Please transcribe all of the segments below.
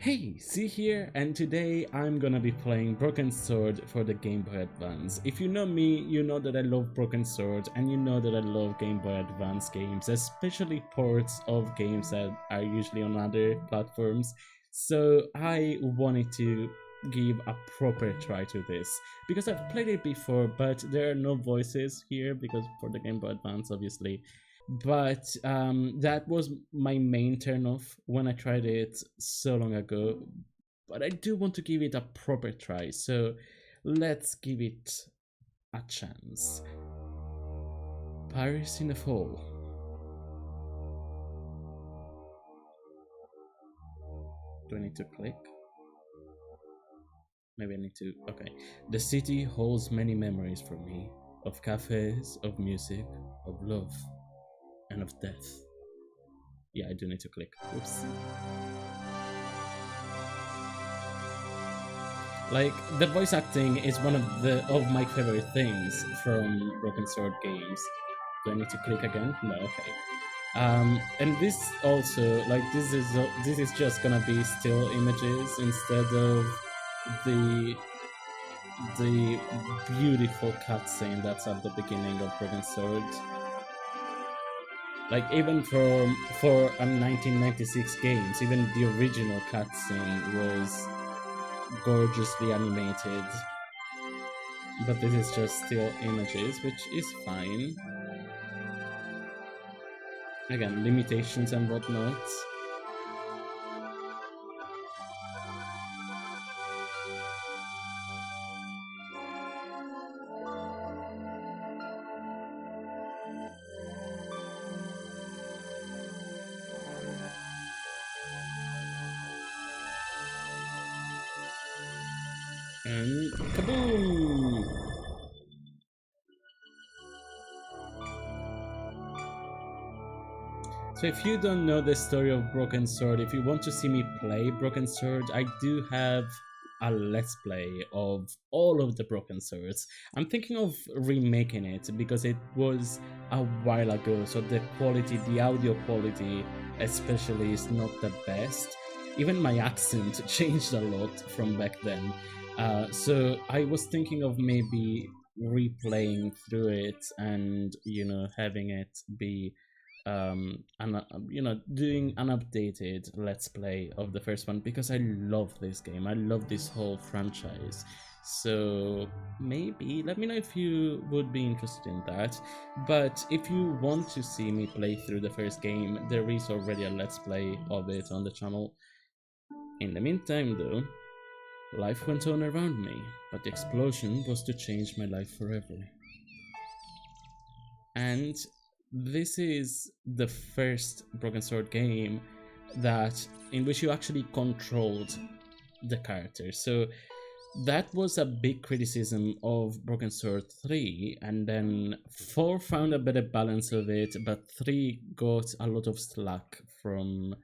Hey, see here, and today I'm gonna be playing Broken Sword for the Game Boy Advance. If you know me, you know that I love Broken Sword, and you know that I love Game Boy Advance games, especially ports of games that are usually on other platforms. So I wanted to give a proper try to this, because I've played it before, but there are no voices here, because for the Game Boy Advance, obviously. But that was my main turn off when I tried it so long ago. But I do want to give it a proper try, so let's give it a chance. Paris in the Fall. Do I need to click? Maybe I need to. Okay. The city holds many memories for me of cafes, of music, of love, and of death. Yeah, I do need to click. Oops. Like the voice acting is one of my favorite things from Broken Sword games. Do I need to click again? No, okay. And this also like this is just gonna be still images instead of the the beautiful cutscene that's at the beginning of Broken Sword. Like even for a 1996 games, even the original cutscene was gorgeously animated. But this is just still images, which is fine. Again, limitations and whatnot. And kaboom! So if you don't know the story of Broken Sword, if you want to see me play Broken Sword, I do have a let's play of all of the Broken Swords. I'm thinking of remaking it because it was a while ago, so the quality, the audio quality especially, is not the best. Even my accent changed a lot from back then. So I was thinking of maybe replaying through it and, having it be doing an updated let's play of the first one, because I love this game. I love this whole franchise. So maybe let me know if you would be interested in that. But if you want to see me play through the first game, there is already a let's play of it on the channel. In the meantime though, life went on around me, but the explosion was to change my life forever. And this is the first Broken Sword game that in which you actually controlled the character. So that was a big criticism of Broken Sword 3, and then 4 found a better balance of it, but 3 got a lot of slack from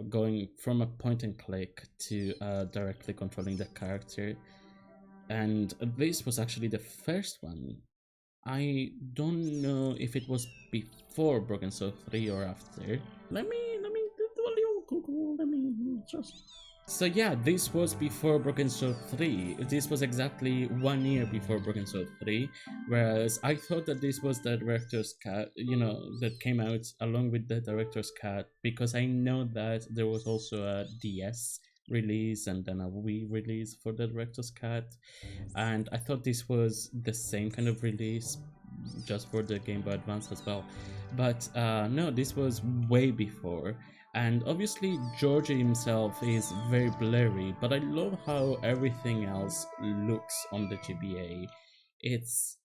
going from a point and click to directly controlling the character. And this was actually the first one. I don't know if it was before Broken Sword 3 or after. Let me do a little Google. Let me just. So yeah, this was before Broken Sword 3. This was exactly 1 year before Broken Sword 3, whereas I thought that this was the director's cut, that came out along with the director's cut, because I know that there was also a DS release and then a Wii release for the director's cut, and I thought this was the same kind of release just for the Game Boy Advance as well. But no, this was way before. And obviously Georgie himself is very blurry, but I love how everything else looks on the GBA. It's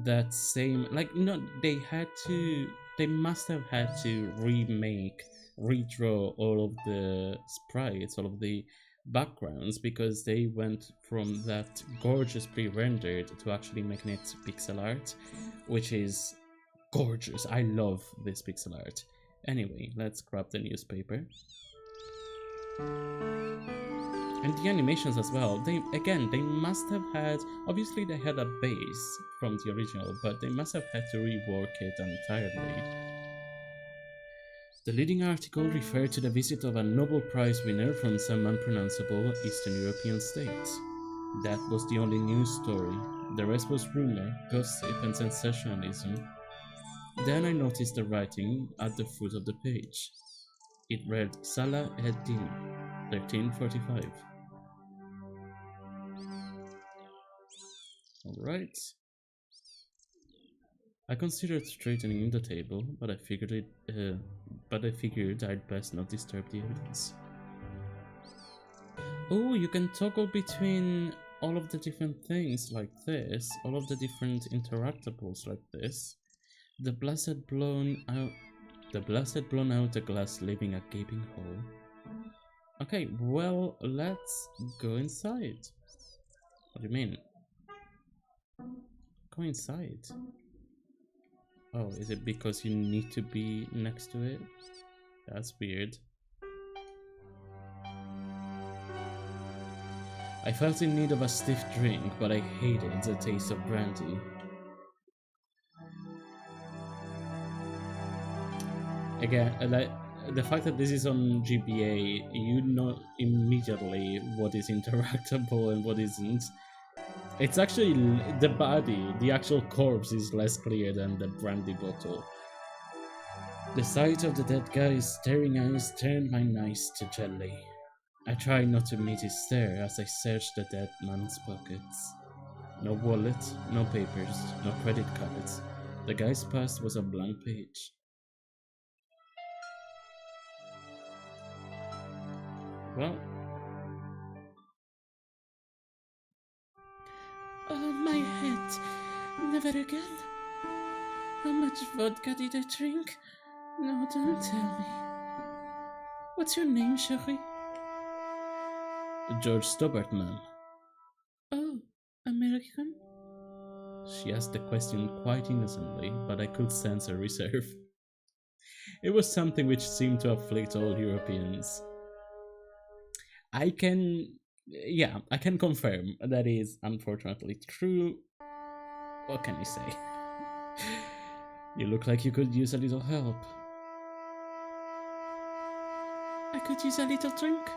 that same, like, no, they must have had to redraw all of the sprites, all of the backgrounds, because they went from that gorgeous pre-rendered to actually making it pixel art, which is gorgeous. I love this pixel art. Anyway, let's grab the newspaper. And the animations as well. They must have had, obviously they had a base from the original, but they must have had to rework it entirely. The leading article referred to the visit of a Nobel Prize winner from some unpronounceable Eastern European state. That was the only news story. The rest was rumor, gossip, and sensationalism. Then I noticed the writing at the foot of the page. It read Salah ed-Din, 1345. Alright. I considered straightening the table, but I figured I'd best not disturb the evidence. Oh, you can toggle between all of the different things like this, all of the different interactables like this. The blessed blown out the glass, leaving a gaping hole. Okay, well, let's go inside. What do you mean? Go inside. Oh, is it because you need to be next to it? That's weird. I felt in need of a stiff drink, but I hated the taste of brandy. Again, the fact that this is on GBA, you know immediately what is interactable and what isn't. It's actually the body, the actual corpse is less clear than the brandy bottle. The sight of the dead guy's staring eyes turned my nice to jelly. I tried not to meet his stare as I searched the dead man's pockets. No wallet, no papers, no credit cards. The guy's past was a blank page. Well... Oh, my head. Never again. How much vodka did I drink? No, don't tell me. What's your name, chérie? George Stobart, ma'am. Oh, American? She asked the question quite innocently, but I could sense her reserve. It was something which seemed to afflict all Europeans. I can confirm that is unfortunately true. What can you say? You look like you could use a little help. I could use a little drink.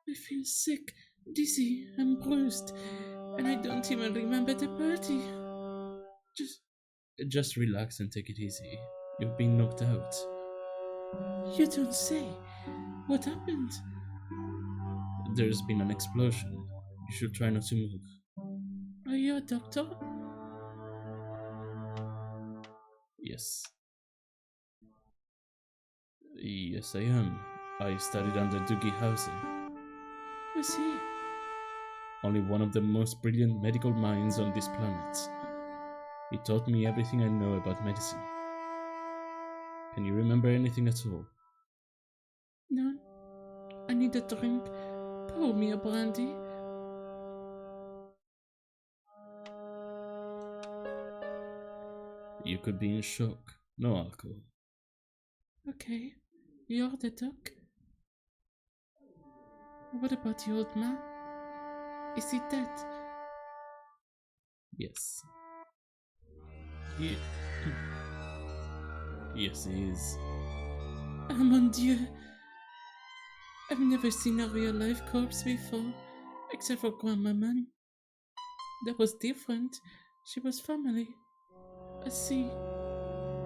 I feel sick, dizzy, and bruised, and I don't even remember the party. Just relax and take it easy. You've been knocked out. You don't say. What happened? There's been an explosion. You should try not to move. Are you a doctor? Yes. Yes, I am. I studied under Doogie Howser. Who's he? Only one of the most brilliant medical minds on this planet. He taught me everything I know about medicine. Can you remember anything at all? None. I need a drink. Pour me a brandy. You could be in shock. No alcohol. Okay. You're the doc? What about the old man? Is he dead? Yes. Yes, he is. Oh mon Dieu! I've never seen a real life corpse before, except for Grandmaman. That was different. She was family. I see.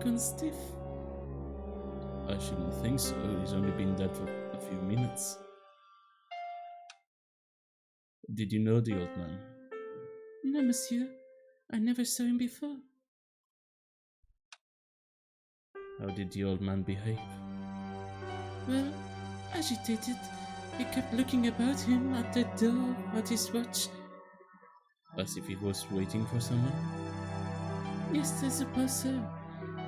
Gone stiff. I shouldn't think so. He's only been dead for a few minutes. Did you know the old man? No, monsieur. I never saw him before. How did the old man behave? Well, agitated. He kept looking about him, at the door, at his watch. As if he was waiting for someone? Yes, I suppose so.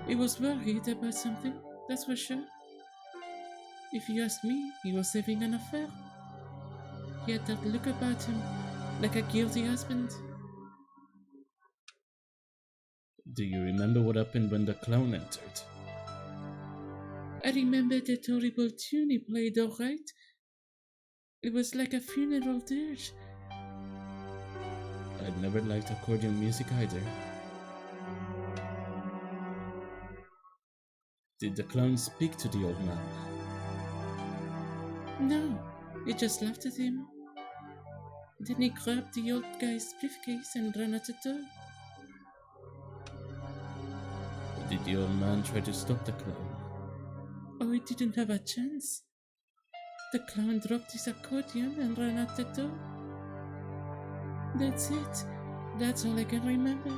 He was worried about something, that's for sure. If you ask me, he was having an affair. He had that look about him, like a guilty husband. Do you remember what happened when the clown entered? I remember that horrible tune he played, alright? It was like a funeral dirge. I'd never liked accordion music either. Did the clown speak to the old man? No, he just laughed at him. Then he grabbed the old guy's briefcase and ran out the door. Did the old man try to stop the clown? Oh, he didn't have a chance. The clown dropped his accordion and ran out the door. That's it. That's all I can remember.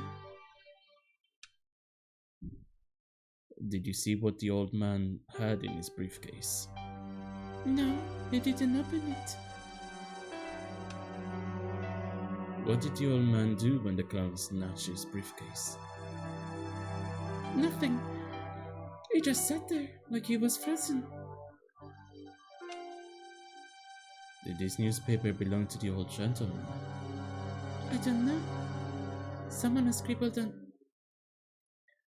Did you see what the old man had in his briefcase? No, he didn't open it. What did the old man do when the clown snatched his briefcase? Nothing. He just sat there like he was frozen. Did this newspaper belong to the old gentleman? I don't know. Someone has scribbled on.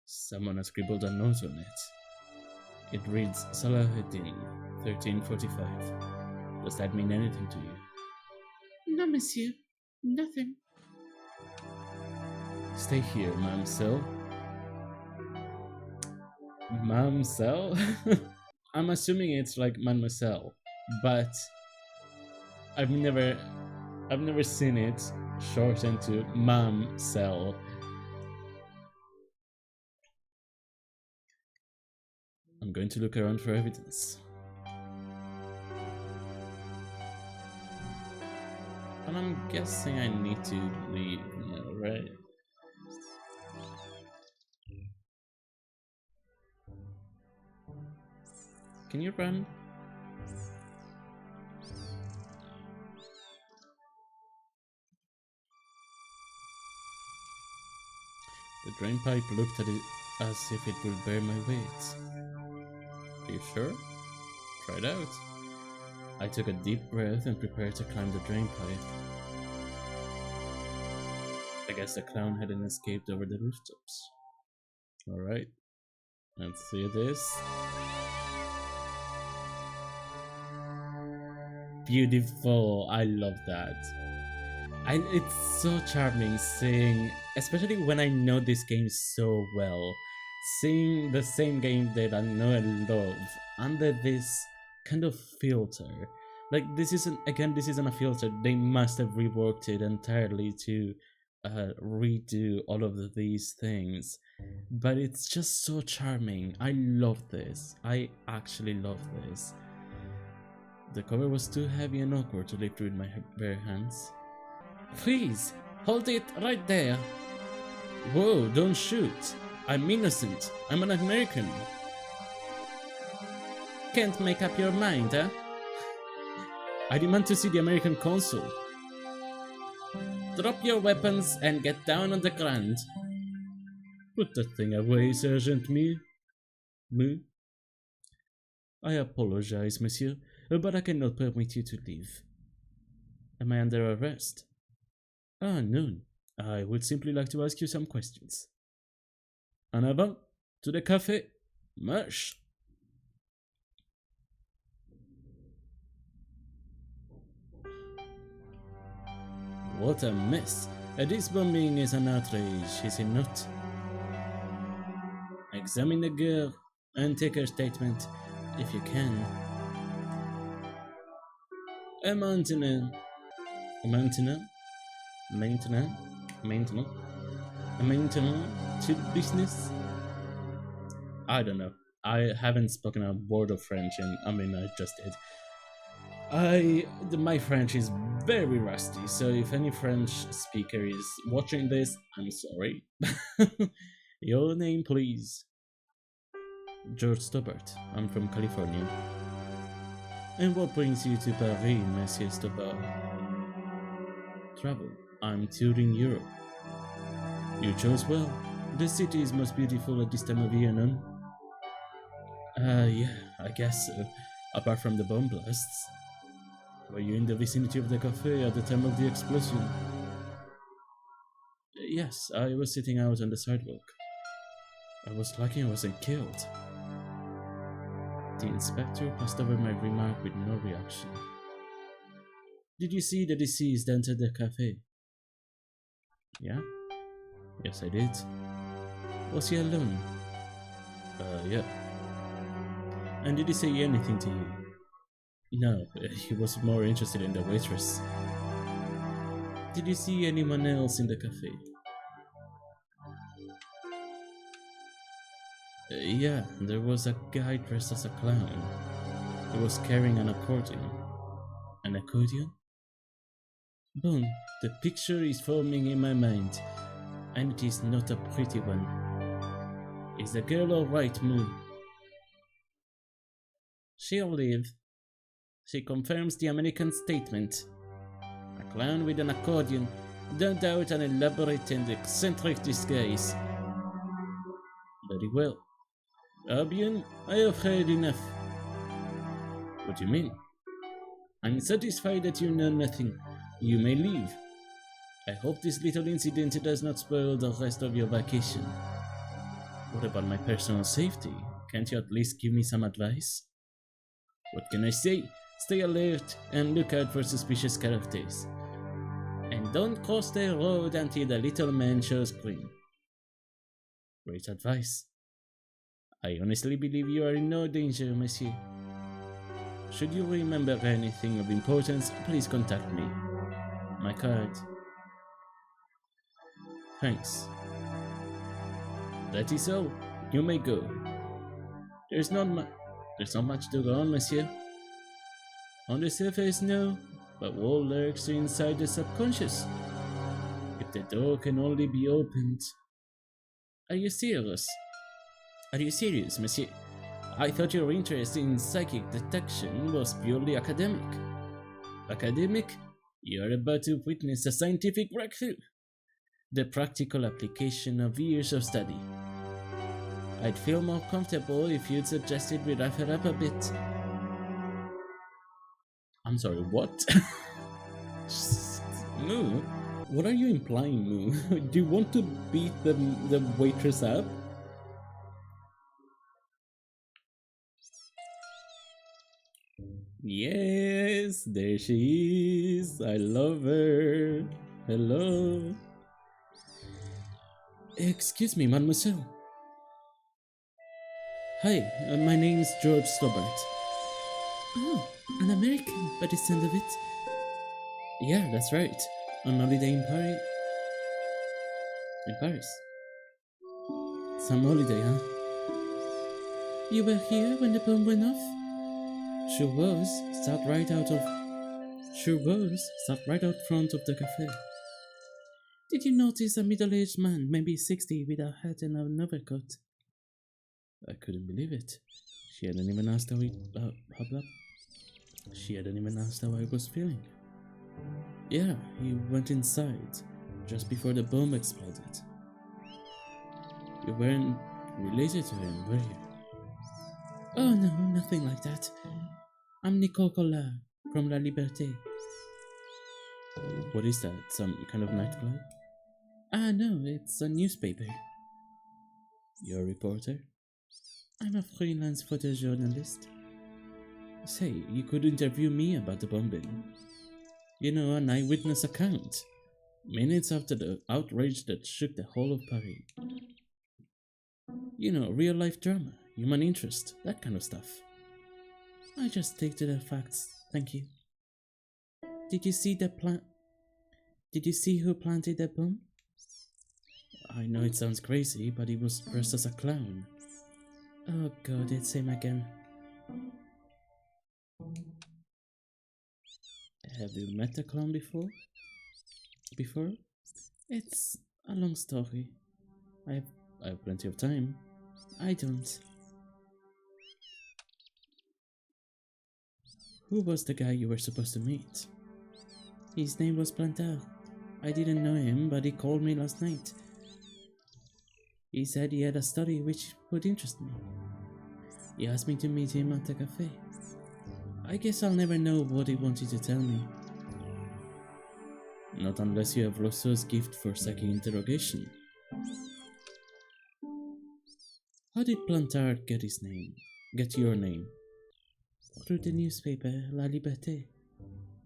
Someone has scribbled a note on it. It reads Salahuddin, 1345. Does that mean anything to you? No, monsieur. Nothing. Stay here, Mamselle. Mamselle? I'm assuming it's like Mademoiselle, but I've never seen it shortened to Mamselle. I'm going to look around for evidence. And I'm guessing I need to leave now, right? Can you run? The drain pipe looked at it as if it would bear my weight. Are you sure? Try it out. I took a deep breath and prepared to climb the drain pipe. I guess the clown hadn't escaped over the rooftops. Alright, let's see this. Beautiful, I love that. It's so charming seeing, especially when I know this game so well, seeing the same game that I know and love under this kind of filter. Like this isn't a filter. They must have reworked it entirely to redo all of these things, but it's just so charming. I love this. I actually love this. The cover was too heavy and awkward to lift with my bare hands. Please, hold it right there. Whoa, don't shoot. I'm innocent. I'm an American. Can't make up your mind, huh? I demand to see the American consul. Drop your weapons and get down on the ground. Put that thing away, Sergeant Me. I apologize, monsieur, but I cannot permit you to leave. Am I under arrest? Ah, no. I would simply like to ask you some questions. En avant, to the café, marche! What a mess! This bombing is an outrage, is it not? Examine the girl and take her statement, if you can. A maintenant, to business. I don't know. I haven't spoken a word of French, and I just did. My French is very rusty, so if any French speaker is watching this, I'm sorry. Your name, please. George Stobart. I'm from California. And what brings you to Paris, Monsieur Stobart? Travel. I'm touring Europe. You chose well. The city is most beautiful at this time of year, no? Yeah, I guess so. Apart from the bomb blasts. Were you in the vicinity of the cafe at the time of the explosion? Yes, I was sitting out on the sidewalk. I was lucky I wasn't killed. The inspector passed over my remark with no reaction. Did you see the deceased enter the cafe? Yeah? Yes, I did. Was he alone? Yeah. And did he say anything to you? No, he was more interested in the waitress. Did you see anyone else in the cafe? Yeah, there was a guy dressed as a clown. He was carrying an accordion. An accordion? Boom, the picture is forming in my mind, and it is not a pretty one. Is the girl alright, Moo? She'll live. She confirms the American statement. A clown with an accordion, no doubt an elaborate and eccentric disguise. Very well. Albion, I have heard enough. What do you mean? I'm satisfied that you know nothing. You may leave. I hope this little incident does not spoil the rest of your vacation. What about my personal safety? Can't you at least give me some advice? What can I say? Stay alert and look out for suspicious characters. And don't cross the road until the little man shows green. Great advice. I honestly believe you are in no danger, monsieur. Should you remember anything of importance, please contact me. My card. Thanks. That is all. You may go. There's not much to go on, monsieur. On the surface, no, but what lurks inside the subconscious? If the door can only be opened. Are you serious? Are you serious, monsieur? I thought your interest in psychic detection was purely academic. Academic? You're about to witness a scientific breakthrough. The practical application of years of study. I'd feel more comfortable if you'd suggested we wrap it up a bit. I'm sorry, what? Moo? What are you implying, Moo? Do you want to beat the waitress up? Yes, there she is. I love her. Hello. Excuse me, mademoiselle. Hi, my name is George Stobart. Oh, an American by the sound of it. Yeah, that's right. On holiday in Paris. In Paris. Some holiday, huh? You were here when the bomb went off? Sure was. Sat right out front of the cafe. Did you notice a middle-aged man, maybe 60, with a hat and an overcoat? I couldn't believe it. She hadn't even asked She hadn't even asked how I was feeling. Yeah, he went inside just before the bomb exploded. You weren't related to him, were you? Oh no, nothing like that. I'm Nico from La Liberté. What is that? Some kind of nightclub? Ah no, it's a newspaper. You're a reporter? I'm a freelance photojournalist. Say, you could interview me about the bombing. You know, an eyewitness account. Minutes after the outrage that shook the whole of Paris. You know, real life drama, human interest, that kind of stuff. I just stick to the facts, thank you. Did you see who planted the bomb? I know it sounds crazy, but he was dressed as a clown. Oh god, it's him again. Have you met a clown before? It's a long story. I have plenty of time. I don't. Who was the guy you were supposed to meet? His name was Plantard. I didn't know him, but he called me last night. He said he had a story which would interest me. He asked me to meet him at the cafe. I guess I'll never know what he wanted to tell me. Not unless you have Rousseau's gift for psychic interrogation. How did Plantard get your name? Through the newspaper La Liberté.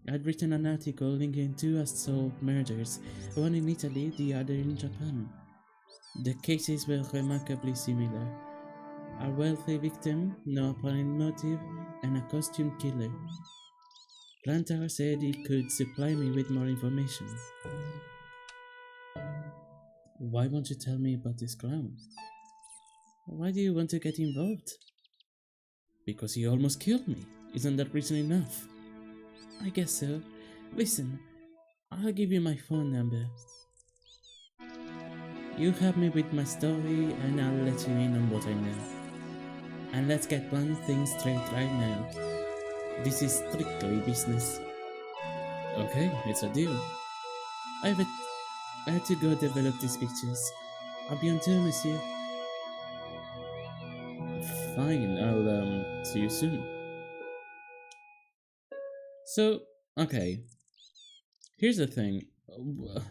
I'd written an article linking two unsolved murders, one in Italy, the other in Japan. The cases were remarkably similar. A wealthy victim, no apparent motive, and a costume killer. Plantar said he could supply me with more information. Why won't you tell me about this clown? Why do you want to get involved? Because he almost killed me. Isn't that reason enough? I guess so. Listen, I'll give you my phone number. You help me with my story and I'll let you in on what I know. And let's get one thing straight right now. This is strictly business. Okay, it's a deal. I had to go develop these pictures. I'll be on tour, monsieur. Fine, I'll see you soon. So, okay. Here's the thing.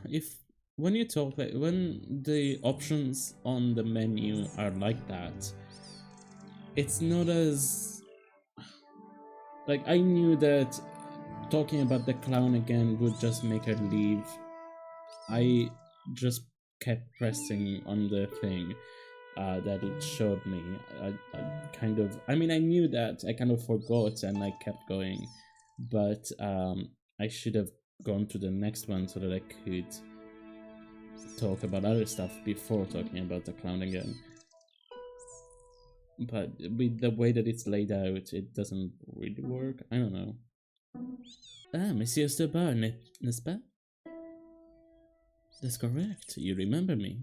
If when you talk like when the options on the menu are like that, it's not as like I knew that talking about the clown again would just make her leave. I just kept pressing on the thing that it showed me. I mean, I knew that. I kind of forgot and I kept going, but I should have gone to the next one so that I could talk about other stuff before talking about the clown again. But with the way that it's laid out, it doesn't really work. I don't know. Ah, Monsieur Stobar, n'est-ce pas? That's correct. You remember me.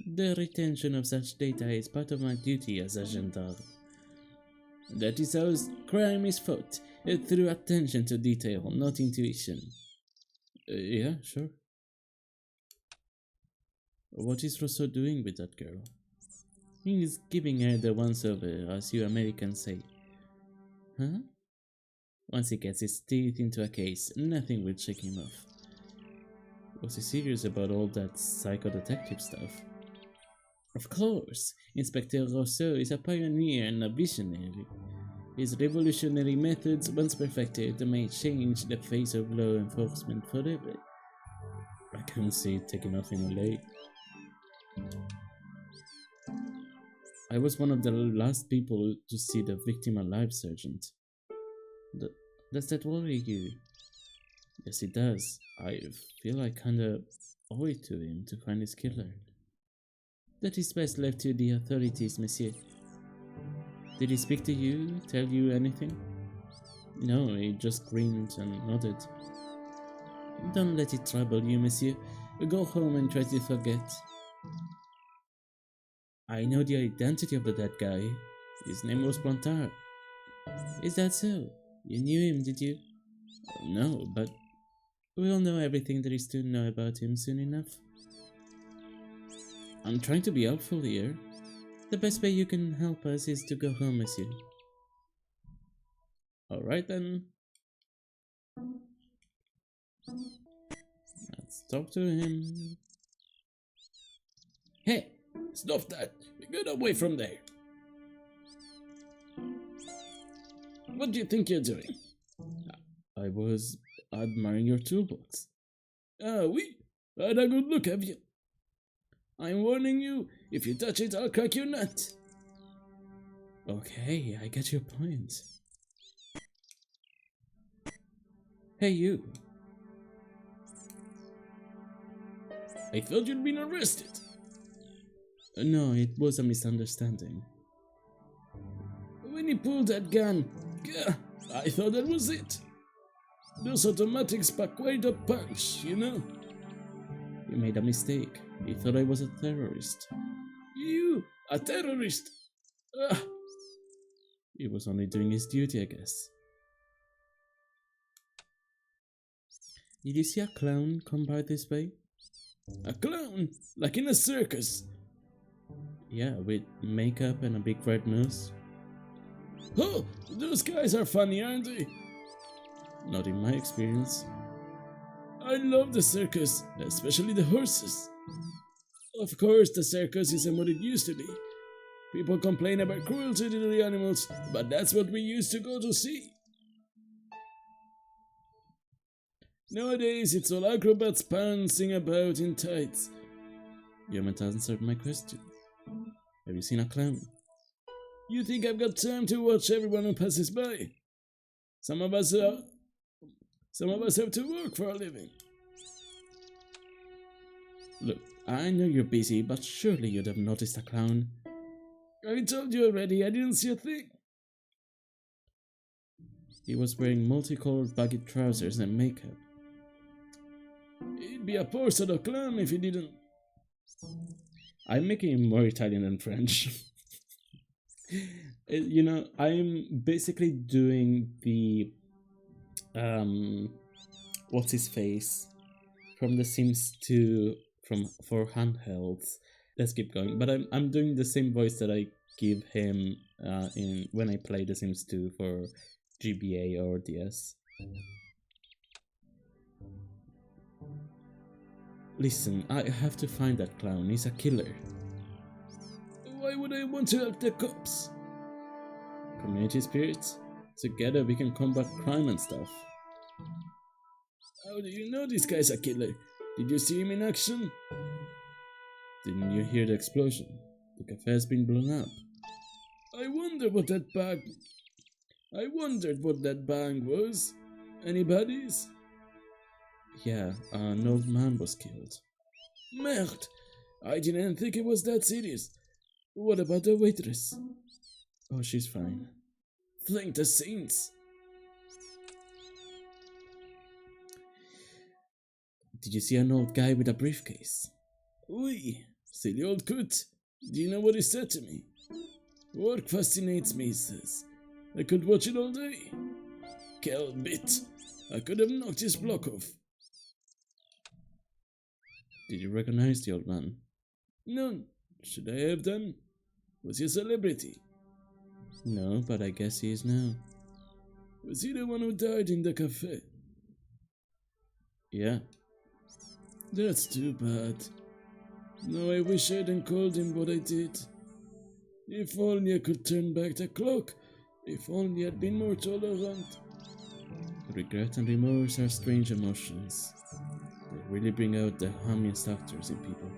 The retention of such data is part of my duty as a gendarme. That is how crime is fought, through attention to detail, not intuition. Yeah, sure. What is Rousseau doing with that girl? He is giving her the once-over, as you Americans say. Huh? Once he gets his teeth into a case, nothing will shake him off. Was he serious about all that psycho-detective stuff? Of course, Inspector Rousseau is a pioneer and a visionary. His revolutionary methods, once perfected, may change the face of law enforcement forever. I couldn't see it taking off in LA. I was one of the last people to see the victim alive, Sergeant. Does that worry you? Yes, it does. I feel I kinda owe it to him to find his killer. That is best left to the authorities, monsieur. Did he speak to you, tell you anything? No, he just grinned and nodded. Don't let it trouble you, monsieur. Go home and try to forget. I know the identity of the dead guy. His name was Plantard. Is that so? You knew him, did you? No, but we'll know everything there is to know about him soon enough. I'm trying to be helpful here. The best way you can help us is to go home, monsieur. Alright then. Let's talk to him. Hey, stop that. Get away from there. What do you think you're doing? I was admiring your toolbox. Ah, oui. Had a good look, have you? I'm warning you, if you touch it, I'll crack your nut. Okay, I get your point. Hey, you. I thought you'd been arrested. No, it was a misunderstanding. When he pulled that gun, I thought that was it. Those automatics pack quite a punch, you know. You made a mistake. He thought I was a terrorist. You? A terrorist? He was only doing his duty, I guess. Did you see a clown come by this way? A clown? Like in a circus? Yeah, with makeup and a big red nose. Oh, those guys are funny, aren't they? Not in my experience. I love the circus, especially the horses. Of course, the circus isn't what it used to be. People complain about cruelty to the animals, but that's what we used to go to see. Nowadays, it's all acrobats pouncing about in tights. You haven't answered my question. Have you seen a clown? You think I've got time to watch everyone who passes by? Some of us uh, some of us have to work for a living. Look, I know you're busy, but surely you'd have noticed a clown. I told you already, I didn't see a thing. He was wearing multicolored baggy trousers and makeup. He'd be a poor sort of clown if he didn't. I'm making him more Italian than French. I'm basically doing the what's his face from The Sims 2 from for handhelds. Let's keep going. But I'm doing the same voice that I give him in when I play The Sims 2 for GBA or DS. Listen, I have to find that clown. He's a killer. Why would I want to help the cops? Community spirits? Together we can combat crime and stuff. How do you know this guy's a killer? Did you see him in action? Didn't you hear the explosion? The cafe has been blown up. I wondered what that bang was. Anybody's? Yeah, an old man was killed. Merde! I didn't think it was that serious. What about the waitress? Oh, she's fine. Thank the saints! Did you see an old guy with a briefcase? Oui, silly old coot. Do you know what he said to me? Work fascinates me, he says. I could watch it all day. Quel bit! I could have knocked his block off. Did you recognize the old man? None. Should I have done? Was he a celebrity? No, but I guess he is now. Was he the one who died in the cafe? Yeah. That's too bad. No, I wish I hadn't called him what I did. If only I could turn back the clock. If only I'd been more tolerant. Regret and remorse are strange emotions. They really bring out the happiest actors in people.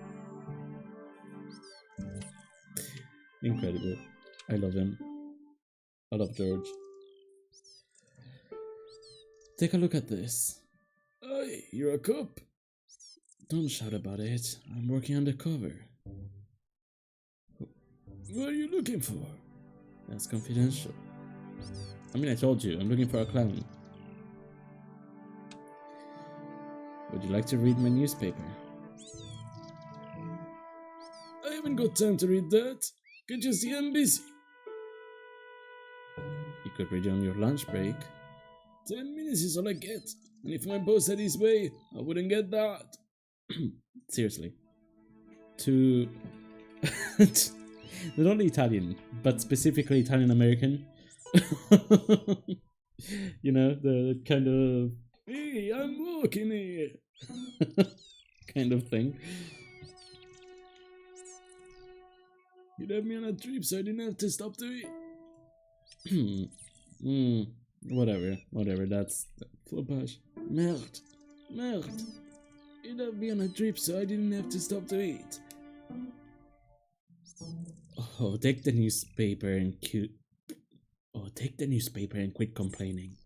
Incredible. I love him. I love George. Take a look at this. Hey, you're a cop. Don't shout about it. I'm working undercover. What are you looking for? That's confidential. I mean, I told you, I'm looking for a clown. Would you like to read my newspaper? I haven't got time to read that. Can't you see I'm busy? You could read it on your lunch break. 10 minutes is all I get. And if my boss had his way, I wouldn't get that. Seriously. To... Not only Italian, but specifically Italian American. You know, the kind of... Hey, I'm walking here. kind of thing. You'd have me on a trip so I didn't have to stop to eat. Whatever, that's flopage. Merde. You'd have me on a trip so I didn't have to stop to eat. Oh, take the newspaper and quit complaining.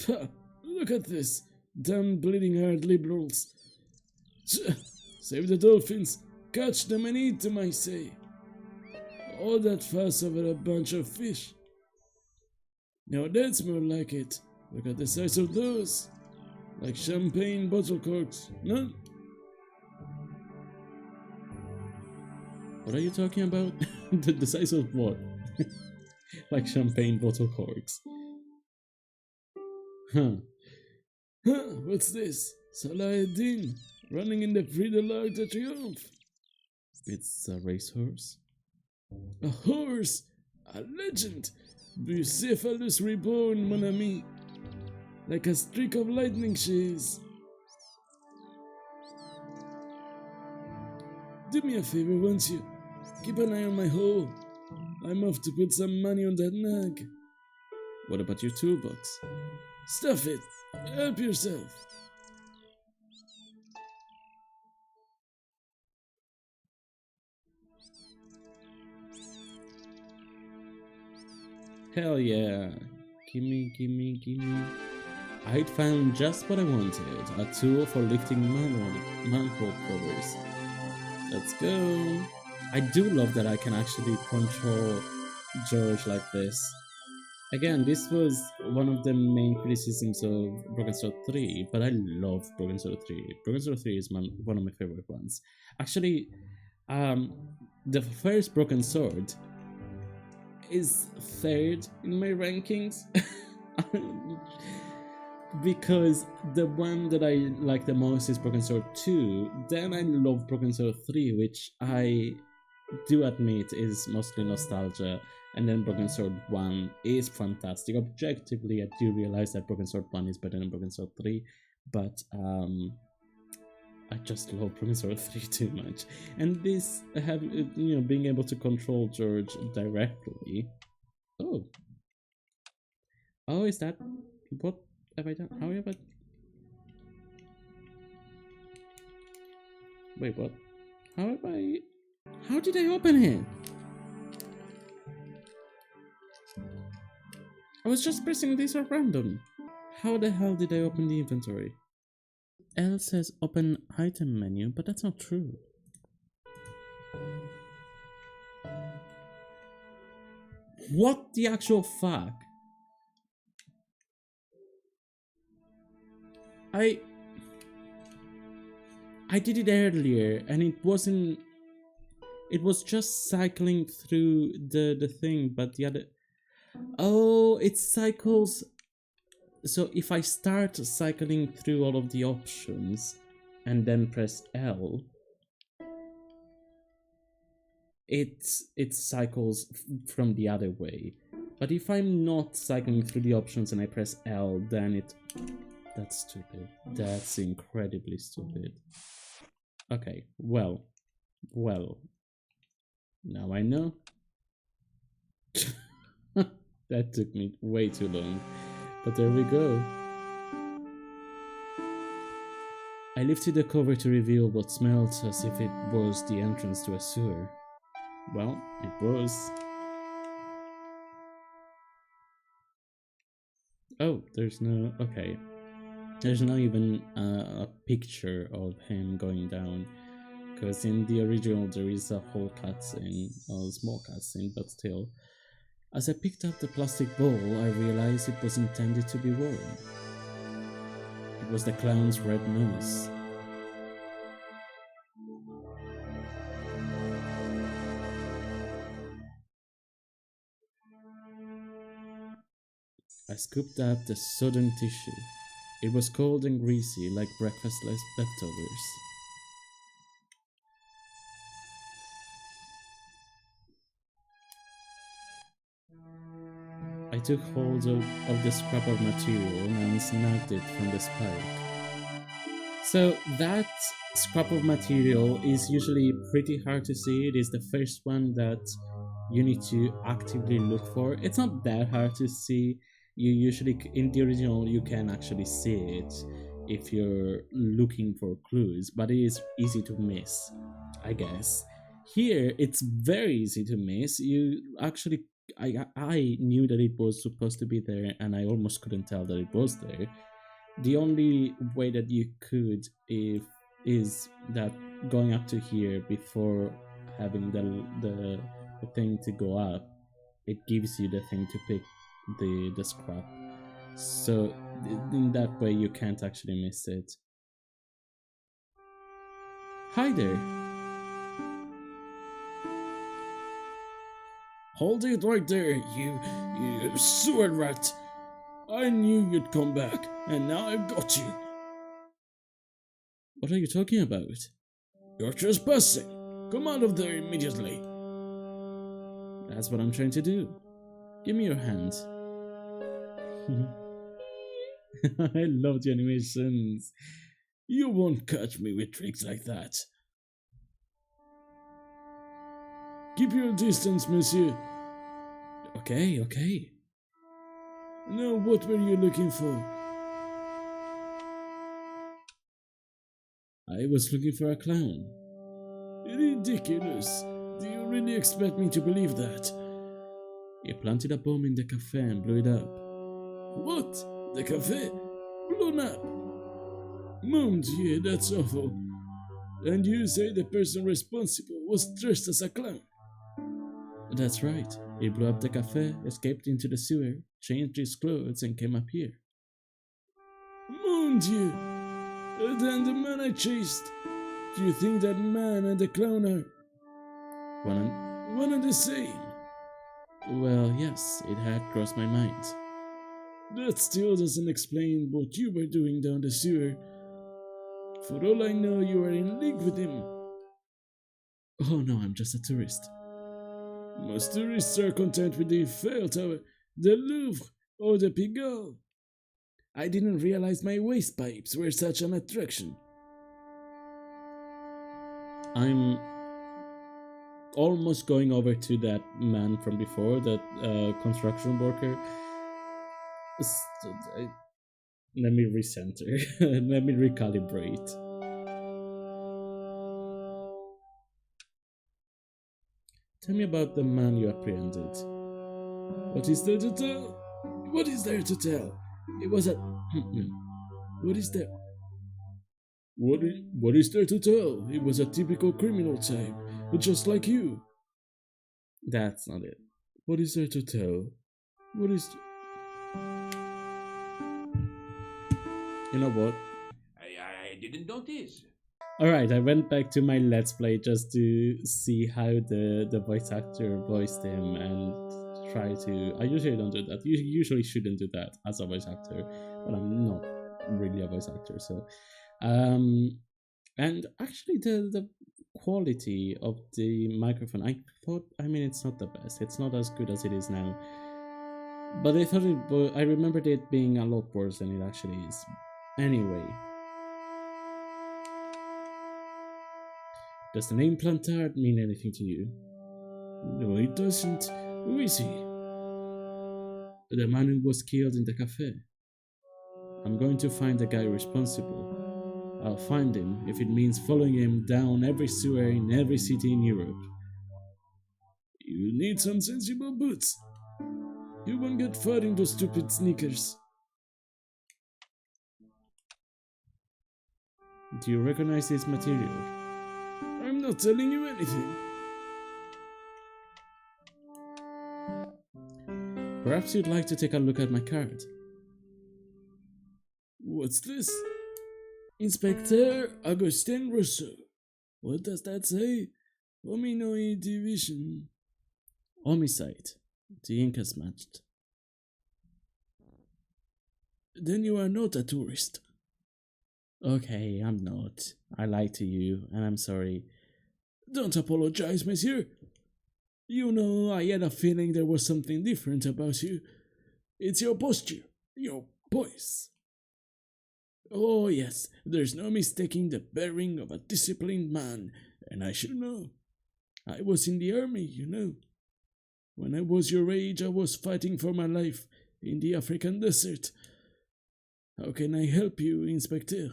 Pah, look at this. Damn bleeding heart liberals. Save the dolphins. Catch them and eat them, I say. All that fuss over a bunch of fish. Now that's more like it. Look at the size of those. Like champagne bottle corks, no? What are you talking about? the size of what? Like champagne bottle corks. Huh, what's this? Salah-ed-Din, running in the Prix de l'Arc de Triomphe. It's a racehorse. A horse! A legend! Bucephalus reborn, mon ami. Like a streak of lightning she is. Do me a favor, won't you? Keep an eye on my hole. I'm off to put some money on that nag. What about your toolbox? Stuff it. Help yourself. Hell yeah. Gimme, gimme, gimme. I'd found just what I wanted, a tool for lifting manhole covers. Let's go. I do love that I can actually control George like this. Again, this was one of the main criticisms of Broken Sword 3, but I love Broken Sword 3. Broken Sword 3 is one of my favorite ones. Actually, um, the first Broken Sword is third in my rankings. Because the one that I like the most is Broken Sword 2, then I love Broken Sword 3, which I do admit is mostly nostalgia, and then Broken Sword 1 is fantastic. Objectively, I do realize that Broken Sword 1 is better than Broken Sword 3, but I just love Broken Sword 3 too much. And this, being able to control George directly. Oh. Oh, is that what have I done? How have I? Wait, what? How have I? How did I open it? I was just pressing this at random. How the hell did I open the inventory? L says open item menu, but that's not true. What the actual fuck? I did it earlier and it wasn't. It was just cycling through the thing, but the other. Oh, it cycles. So if I start cycling through all of the options and then press L, it cycles from the other way. But if I'm not cycling through the options and I press L, then that's stupid. That's incredibly stupid. Okay, well. Now I know. That took me way too long. But there we go. I lifted the cover to reveal what smelled as if it was the entrance to a sewer. Well, it was. Oh, there's no. Okay. There's not even a picture of him going down. Because in the original there is a whole cutscene, a small cutscene, but still. As I picked up the plastic bowl, I realized it was intended to be worn. It was the clown's red nose. I scooped up the sodden tissue. It was cold and greasy like breakfast leftovers. I took hold of the scrap of material and snagged it from the spike. So that scrap of material is usually pretty hard to see. It is the first one that you need to actively look for. It's not that hard to see. You usually, in the original, you can actually see it if you're looking for clues, but it is easy to miss, I guess. Here, it's very easy to miss. You actually, I knew that it was supposed to be there, and I almost couldn't tell that it was there. The only way that you could if is that going up to here before having the thing to go up, it gives you the thing to pick the scrap. So in that way you can't actually miss it. Hi there. Hold it right there, you sewer rat. I knew you'd come back, and now I've got you. What are you talking about? You're trespassing. Come out of there immediately. That's what I'm trying to do. Give me your hand. I love the animations. You won't catch me with tricks like that. Keep your distance, monsieur. Okay. Now, what were you looking for? I was looking for a clown. Ridiculous. Do you really expect me to believe that? He planted a bomb in the cafe and blew it up. What? The cafe? Blown up? Mon Dieu, that's awful. And you say the person responsible was dressed as a clown? That's right. He blew up the cafe, escaped into the sewer, changed his clothes, and came up here. Mon Dieu! Then the man I chased. Do you think that man and the clown are one and the same? Well, yes, it had crossed my mind. That still doesn't explain what you were doing down the sewer. For all I know, you are in league with him. Oh no, I'm just a tourist. Most tourists are content with the Eiffel Tower, the Louvre, or the Pigalle. I didn't realize my waste pipes were such an attraction. I'm almost going over to that man from before, that construction worker. Let me recenter. Let me recalibrate. Tell me about the man you apprehended. What is there to tell? What is there to tell? It was a. What is there? What is there to tell? He was a typical criminal type, just like you. That's not it. What is there to tell? What is... You know what? I didn't notice. Alright, I went back to my Let's Play just to see how the voice actor voiced him and try to... I usually don't do that. You usually shouldn't do that as a voice actor, but I'm not really a voice actor, so... and actually the quality of the microphone, I mean, it's not the best. It's not as good as it is now. But I remembered it being a lot worse than it actually is. Anyway. Does the name Plantard mean anything to you? No, it doesn't. Who is he? The man who was killed in the cafe. I'm going to find the guy responsible. I'll find him if it means following him down every sewer in every city in Europe. You need some sensible boots. You won't get far in those stupid sneakers. Do you recognize this material? I'm not telling you anything. Perhaps you'd like to take a look at my card. What's this? Inspector Augustin Rousseau. What does that say? Hominoid division. Homicide. The ink is matched. Then you are not a tourist. Okay, I'm not. I lied to you, and I'm sorry. Don't apologize, monsieur. You know, I had a feeling there was something different about you. It's your posture, your voice. Oh, yes, there's no mistaking the bearing of a disciplined man, and I should know. I was in the army, you know. When I was your age, I was fighting for my life in the African desert. How can I help you, Inspector?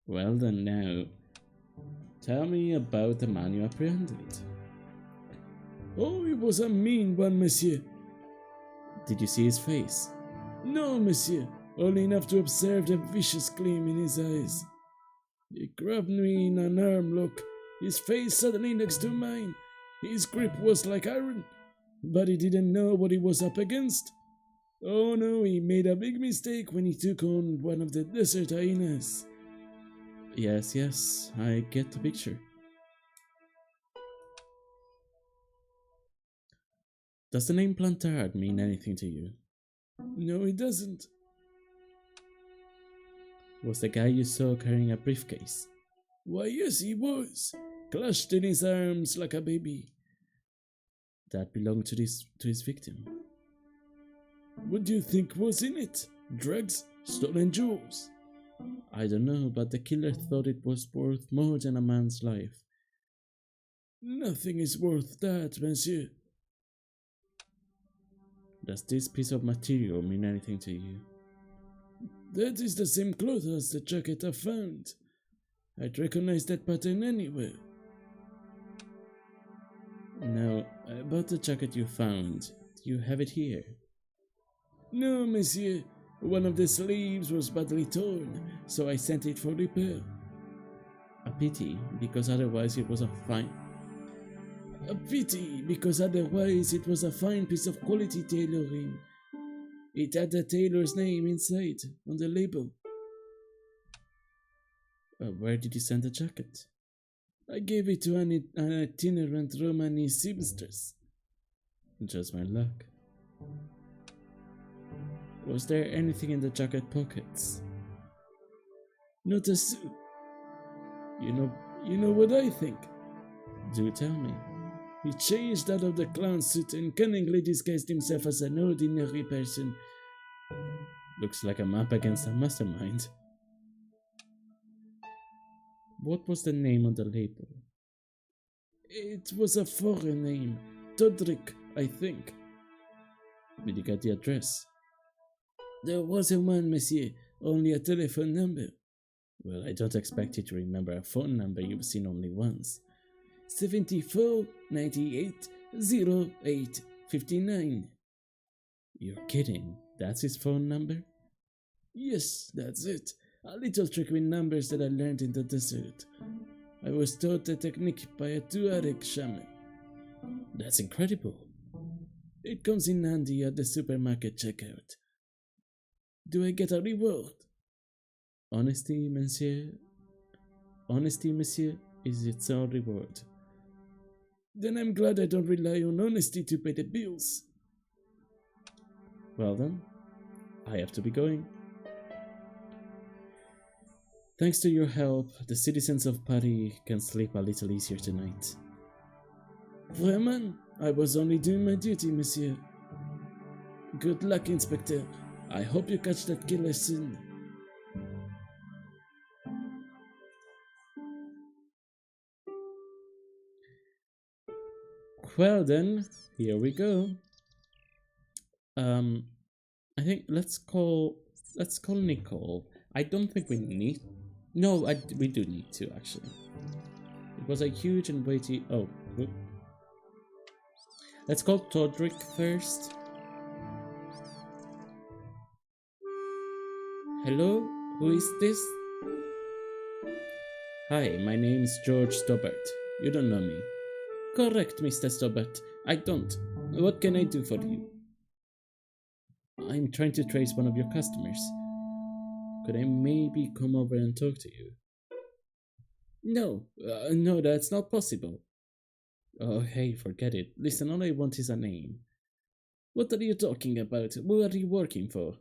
Well then now, tell me about the man you apprehended. Oh, he was a mean one, monsieur. Did you see his face? No, monsieur, only enough to observe the vicious gleam in his eyes. He grabbed me in an arm lock, his face suddenly next to mine. His grip was like iron, but he didn't know what he was up against. Oh no, he made a big mistake when he took on one of the desert hyenas. Yes, I get the picture. Does the name Plantard mean anything to you? No, it doesn't. Was the guy you saw carrying a briefcase? Why, yes, he was. Clutched in his arms like a baby. That belonged to his victim. What do you think was in it? Drugs? Stolen jewels? I don't know, but the killer thought it was worth more than a man's life. Nothing is worth that, monsieur. Does this piece of material mean anything to you? That is the same cloth as the jacket I found. I'd recognize that pattern anywhere. Now, About the jacket you found. Do you have it here? No, monsieur. One of the sleeves was badly torn, so I sent it for repair. A pity, because otherwise it was a fine. A pity, because otherwise it was a fine piece of quality tailoring. It had the tailor's name inside, on the label. Where did you send the jacket? I gave it to an itinerant Romani seamstress. Just my luck. Was there anything in the jacket pockets? Not a sou. You know what I think? Do tell me. He changed out of the clown suit and cunningly disguised himself as an ordinary person. Looks like I'm up against a mastermind. What was the name on the label? It was a foreign name. Todrick, I think. Did you get the address? There wasn't one, monsieur. Only a telephone number. Well, I don't expect you to remember a phone number you've seen only once. 74 98 08 59. You're kidding. That's his phone number? Yes, that's it. A little trick with numbers that I learned in the desert. I was taught the technique by a Tuareg shaman. That's incredible. It comes in handy at the supermarket checkout. Do I get a reward? Honesty, monsieur. Honesty, monsieur, is its own reward. Then I'm glad I don't rely on honesty to pay the bills. Well then, I have to be going. Thanks to your help, the citizens of Paris can sleep a little easier tonight. Vraiment, I was only doing my duty, monsieur. Good luck, Inspector. I hope you catch that killer soon. Well then, here we go. I think let's call Nicole. I don't think we need. No, we do need to actually. It was a huge and weighty. Oh, whoop. Let's call Todrick first. Hello, who is this? Hi, my name's George Stobbart. You don't know me. Correct, Mr. Stobbart. I don't. What can I do for you? I'm trying to trace one of your customers. Could I maybe come over and talk to you? No, no, that's not possible. Oh, hey, forget it. Listen, all I want is a name. What are you talking about? Who are you working for?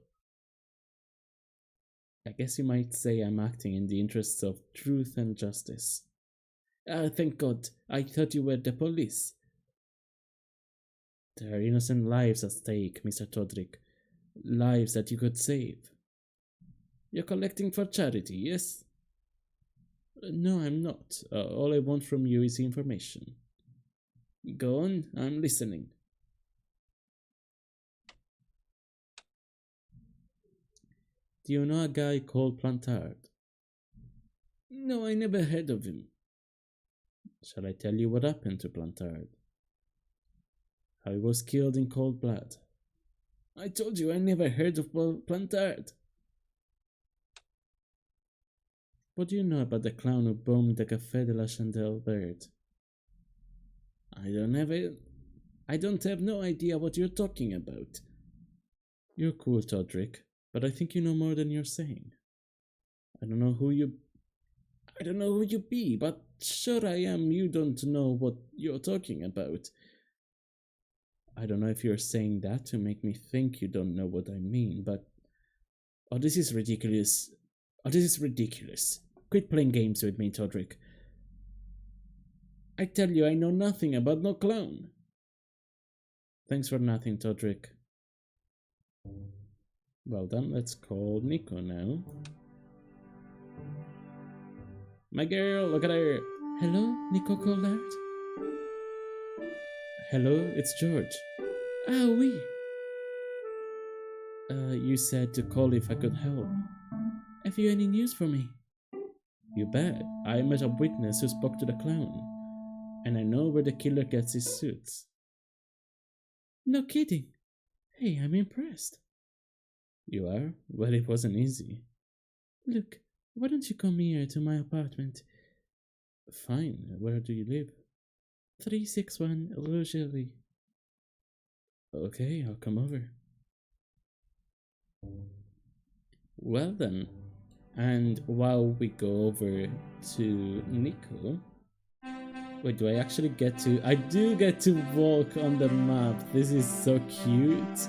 I guess you might say I'm acting in the interests of truth and justice. Thank God. I thought you were the police. There are innocent lives at stake, Mr. Todrick. Lives that you could save. You're collecting for charity, yes? No, I'm not. All I want from you is information. Go on, I'm listening. Do you know a guy called Plantard? No, I never heard of him. Shall I tell you what happened to Plantard? How he was killed in cold blood. I told you I never heard of Plantard. What do you know about the clown who bombed the Café de la Chandelle Bird? I don't have no idea what you're talking about. You're cool, Todrick, but I think you know more than you're saying. I don't know who you be, but sure I am you don't know what you're talking about. I don't know if you're saying that to make me think you don't know what I mean, but this is ridiculous. This is ridiculous. Quit playing games with me, Todrick. I tell you I know nothing about no clown. Thanks for nothing, Todrick. Well done, let's call Nico now. My girl, look at her. Hello, Nico called out. Hello, it's George. Ah, oui. You said to call if I could help. Have you any news for me? You bet. I met a witness who spoke to the clown. And I know where the killer gets his suits. No kidding. Hey, I'm impressed. You are? Well, it wasn't easy. Look, why don't you come here to my apartment? Fine, where do you live? 361 Rogerie. Okay, I'll come over. Well then, and while we go over to Nico, wait, do I actually get to? I do get to walk on the map. This is so cute.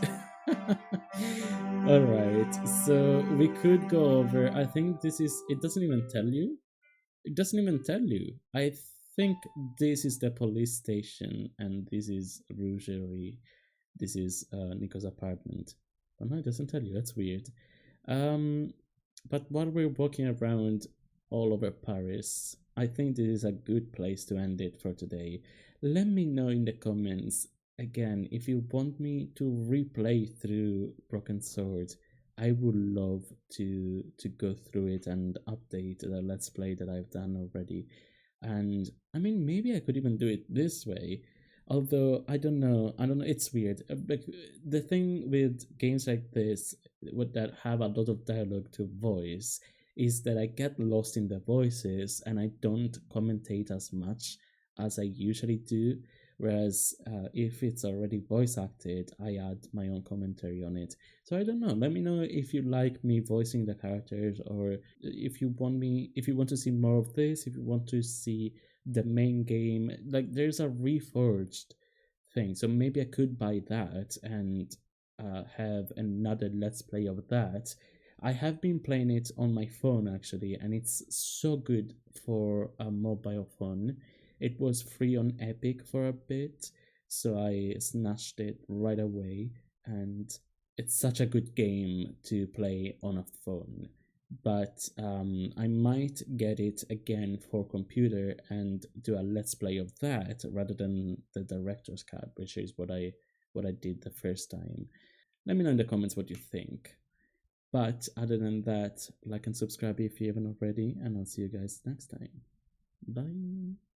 Alright, so we could go over. I think this is. It doesn't even tell you. It doesn't even tell you. I think this is the police station, and this is Rougerie. This is Nico's apartment. Oh no, it doesn't tell you. That's weird. Um, but while we're walking around all over Paris, I think this is a good place to end it for today. Let me know in the comments again if you want me to replay through Broken Sword. I would love to go through it and update the let's play that I've done already. And I mean, maybe I could even do it this way. Although I don't know. It's weird. Like the thing with games like this, with that have a lot of dialogue to voice, is that I get lost in the voices and I don't commentate as much as I usually do. Whereas if it's already voice acted, I add my own commentary on it. So I don't know. Let me know if you like me voicing the characters, or if you want to see more of this, if you want to see the main game. Like there's a reforged thing, so maybe I could buy that and have another let's play of that. I have been playing it on my phone actually, and it's so good for a mobile phone. It was free on Epic for a bit, so I snatched it right away, and it's such a good game to play on a phone. But I might get it again for computer and do a let's play of that rather than the director's cut, which is what I did the first time. Let me know in the comments what you think. But other than that, like and subscribe if you haven't already, and I'll see you guys next time. Bye.